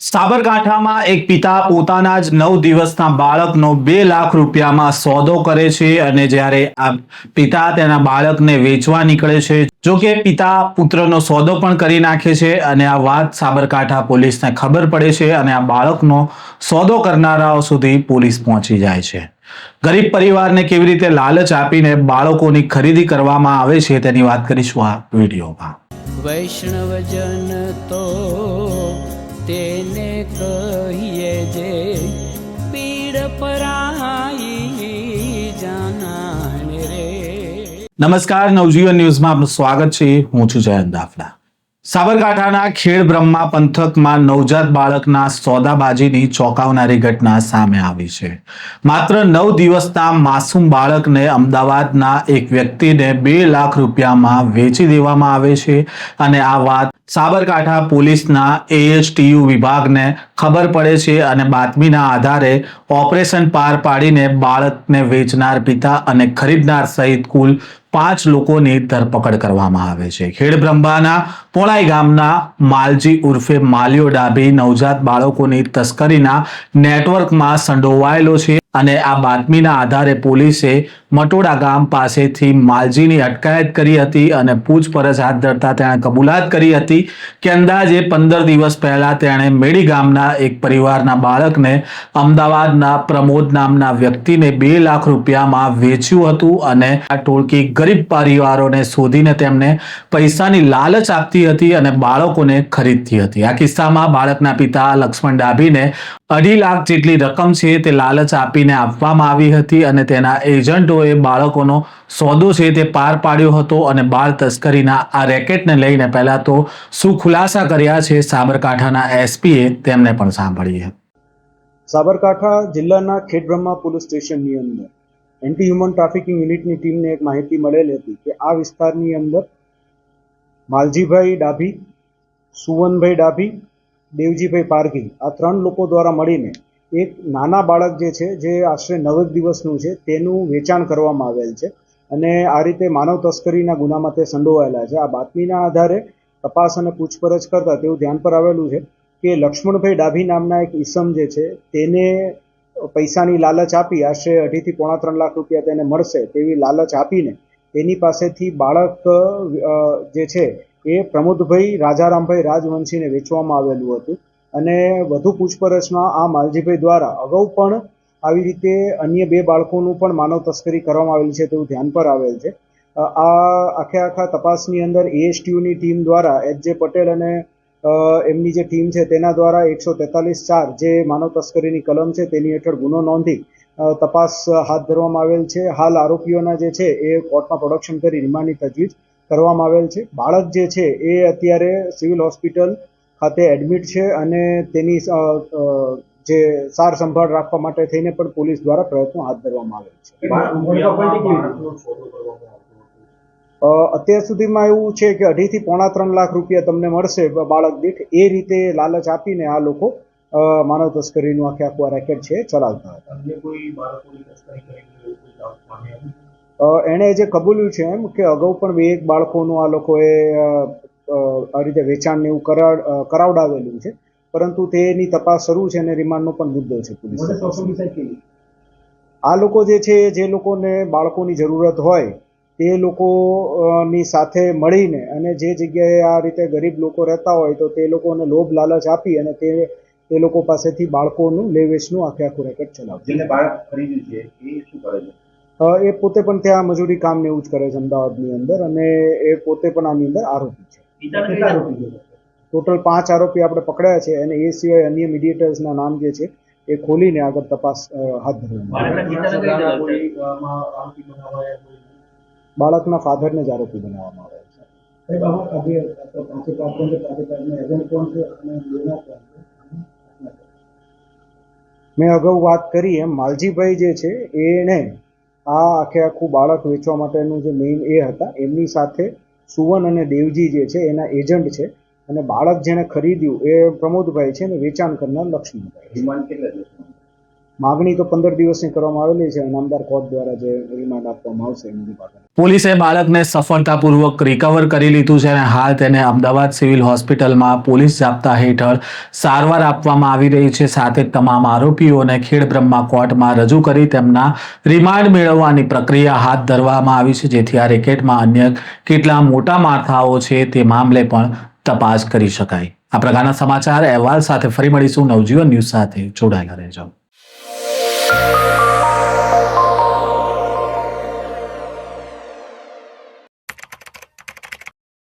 સાબરકાંઠામાં એક પિતા પોતાના જ 9 દિવસના બાળકનો 2 લાખ રૂપિયામાં સોદો કરે છે અને જ્યારે આ પિતા તેના બાળકને વેચવા નીકળે છે, જો કે પિતા પુત્રનો સોદો પણ કરી નાખે છે અને આ વાત સાબરકાંઠા પોલીસને ખબર પડે છે અને આ બાળકનો સોદો કરનારાઓ સુધી પોલીસ પહોંચી જાય છે. ગરીબ પરિવારને કેવી રીતે લાલચ આપીને બાળકોની ખરીદી કરવામાં આવે છે તેની વાત કરીશું આ વિડીયોમાં. વૈષ્ણવજન તો તેને કહીએ જે પીડ પરાઈ જાનાને રે. નમસ્કાર, નવજીવન ન્યૂઝમાં આપનું સ્વાગત છે. હું છું જયંત દાફડા. સાબરકાંઠાના ખેડ બ્રહ્મા પંથકમાં નવજાત બાળકના સોદાબાજીની ચોંકાવનારી ઘટના સામે આવી છે. માત્ર 9 દિવસના માસૂમ બાળકને અમદાવાદના એક વ્યક્તિને 2 લાખ રૂપિયામાં વેચી દેવામાં આવે છે અને આ વાત સાબરકાંઠા પોલીસના ASTU વિભાગને ખબર પડે છે અને બાતમીના આધારે ઓપરેશન પાર પાડીને બાળકને વેચનાર પિતા અને ખરીદનાર સહિત કુલ 5 લોકોની ધરપકડ કરવામાં આવે છે. ખેડબ્રહ્માના પોળાઈ ગામના માલજી ઉર્ફે માલિયો ડાભી નવજાત બાળકોની તસ્કરીના નેટવર્કમાં સંડોવાયેલો છે અને આ બાતમીના આધારે પોલીસે મટોડા ગામ પાસેથી માલજીની અટકાયત કરી હતી અને પૂછપરછ હાથ ધરતા તેણે કબૂલાત કરી હતી કે અંદાજે 15 દિવસ પહેલા તેણે મેડી ગામના એક પરિવારના બાળકને અમદાવાદના પ્રમોદ નામના વ્યક્તિને 2 લાખ રૂપિયામાં વેચ્યું હતું અને આ ટોળકી ગરીબ પરિવારોને શોધીને તેમને પૈસાની લાલચ આપતી હતી અને બાળકોને ખરીદતી હતી. આ કિસ્સામાં બાળકના પિતા લક્ષ્મણ ડાભીને 2.5 લાખ જેટલી રકમ છે તે લાલચ આપીને આપવામાં આવી હતી અને તેના એજન્ટોએ બાળકોનો સોદો છે તે પાર પાડ્યો હતો અને બાળ તસ્કરીના આ રેકેટને લઈને પહેલા તો શું ખુલાસા કર્યા છે સાબરકાંઠાના SPએ તેમને પણ સાંભળીએ. સાબરકાંઠા જિલ્લાના ખેડબ્રહ્મા પોલીસ સ્ટેશનની અંદર એન્ટી હ્યુમન ટ્રાફિકિંગ યુનિટની ટીમને એક માહિતી મળેલી હતી કે આ વિસ્તારની અંદર માલજીભાઈ ડાભી, સુવનભાઈ ડાભી, દેવજીભાઈ પારઘી આ 3 લોકો દ્વારા મળીને એક નાના બાળક જે છે જે આશરે 9 દિવસનું છે તેનું વેચાણ કરવામાં આવેલ છે અને આ રીતે માનવ તસ્કરીના ગુનામાં તે સંડોવાયેલા છે. આ બાતમીના આધારે તપાસ અને પૂછપરછ કરતા તેવું ધ્યાન પર આવેલું છે કે લક્ષ્મણભાઈ ડાભી નામના એક ઈસમ જે છે તેને પૈસાની લાલચ આપી આશરે 2.5 થી 3 લાખ રૂપિયા તેને મળશે તેવી લાલચ આપીને તેની પાસેથી બાળક જે છે એ પ્રમોદભાઈ રાજારામભાઈ રાજવંશીને વેચવામાં આવેલું હતું અને વધુ પૂછપરછમાં આ માલજીભાઈ દ્વારા અગાઉ પણ આવી રીતે અન્ય 2 બાળકોનું પણ માનવ તસ્કરી કરવામાં આવેલી છે તેવું ધ્યાન પર આવેલ છે. આ આખા તપાસની અંદર ASTUની ટીમ દ્વારા HJ પટેલ અને એમની જે ટીમ છે તેના દ્વારા 143(4) જે માનવ તસ્કરીની કલમ છે તેની હેઠળ ગુનો નોંધી તપાસ હાથ ધરવામાં આવેલ છે. હાલ આરોપીઓના જે છે એ કોર્ટમાં પ્રોડક્શન કરી રિમાન્ડની તજવીજ કરવામાં આવેલ છે. બાળક જે છે એ અત્યારે સિવિલ હોસ્પિટલ ખાતે એડમિટ છે અને તેની જે સાર સંભાળ રાખવા માટે થઈને પણ પોલીસ દ્વારા પ્રયત્નો હાથ ધરવામાં આવેલ છે. અત્યાર સુધીમાં એવું છે કે 2.5 થી 3 લાખ રૂપિયા તમને મળશે બાળક દીઠ, એ રીતે લાલચ આપીને આ લોકો માનવ તસ્કરીનું આખું રેકેટ છે ચલાવતા હતા. એણે જે કબૂલ્યું છે એમ કે અગાઉ પણ 2 બાળકોનું આ લોકોએ આ રીતે વેચાણને એવું કરાવડાવેલું છે, પરંતુ તેની તપાસ શરૂ છે અને રિમાન્ડનો પણ મુદ્દો છે પોલીસ. આ લોકો જે છે જે લોકોને બાળકોની જરૂરત હોય તે લોકોની સાથે મળીને અને જે જગ્યાએ આ રીતે ગરીબ લોકો રહેતા હોય તો તે લોકોને લોભ લાલચ આપી અને તે લોકો પાસેથી બાળકોનું લે વેચનું આખું રેકેટ ચલાવે. જેને બાળક ખરીદ્યું છે એ શું કરે છે? એ પોતે પણ ત્યાં મજૂરી કામ ને એવું જ કરે છે અમદાવાદની અંદર અને એ પોતે પણ આની અંદર આરોપી છે. ટોટલ 5 આરોપી આપણે પકડ્યા છે અને એ સિવાય અન્ય મીડિયેટર્સના નામ જે છે એ ખોલીને આગળ તપાસ હાથ ધરવામાં. બાળકના ફાધરને જ આરોપી બનાવવામાં આવે છે. મેં અગાઉ વાત કરી એમ માલજીભાઈ જે છે એણે આ આખું બાળક વેચવા માટેનું જે મેઇન એ હતા, એમની સાથે સુવન અને દેવજી જે છે એના એજન્ટ છે અને બાળક જેને ખરીદ્યું એ પ્રમોદભાઈ છે અને વેચાણ કરનાર લક્ષ્મણભાઈ. માગણી તો 15 દિવસની કરવામાં આવેલી છે. નામદાર કોર્ટ દ્વારા જે રિમાન્ડ આપવામાં આવશે એ મુજબ આગળ. પોલીસે બાળકને સફળતાપૂર્વક રિકવર કરી લીધું છે અને હાલ તેને અમદાવાદ સિવિલ હોસ્પિટલમાં પોલીસ જાપ્તા હેઠળ સારવાર આપવામાં આવી રહી છે. સાથે જ તમામ આરોપીઓને ખેડબ્રહ્મા કોર્ટમાં રજૂ કરી તેમના રિમાન્ડ મેળવવાની પ્રક્રિયા હાથ ધરવામાં આવી છે, જેથી આ રેકેટમાં અન્ય કેટલા મોટા માથાઓ છે તે મામલે પણ તપાસ કરી શકાય. આ પ્રકારના સમાચાર અહેવાલ સાથે ફરી મળીશું. નવજીવન ન્યૂઝ સાથે જોડાયેલા રહેજો.